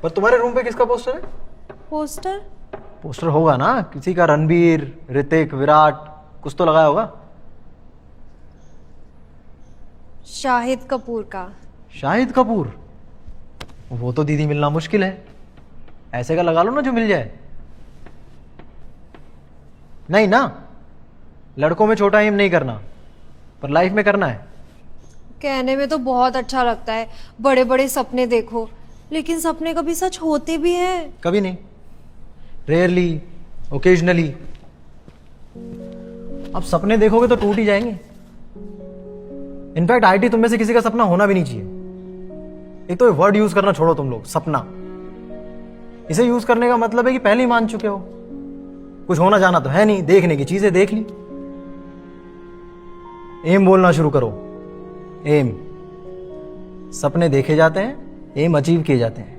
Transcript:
पर तुम्हारे रूम पे किसका पोस्टर है? पोस्टर? पोस्टर होगा ना, किसी का, रणबीर, ऋतिक, विराट, कुछ तो लगाया होगा। शाहिद कपूर का। शाहिद कपूर? वो तो दीदी मिलना मुश्किल है, ऐसे का लगा लो ना जो मिल जाए। नहीं ना, लड़कों में छोटा एम नहीं करना, पर लाइफ में करना है। कहने में तो बहुत अच्छा लगता है, बड़े बड़े सपने देखो, लेकिन सपने कभी सच होते भी हैं? कभी नहीं, रेयरली, ओकेजनली। अब सपने देखोगे तो टूट ही जाएंगे। इनफैक्ट आईटी तुम में से किसी का सपना होना भी नहीं चाहिए। एक तो ये वर्ड यूज करना छोड़ो तुम लोग, सपना। इसे यूज करने का मतलब है कि पहले ही मान चुके हो, कुछ होना जाना तो है नहीं, देखने की चीजें देख ली। एम बोलना शुरू करो, एम। सपने देखे जाते हैं, एम अचीव किए जाते हैं।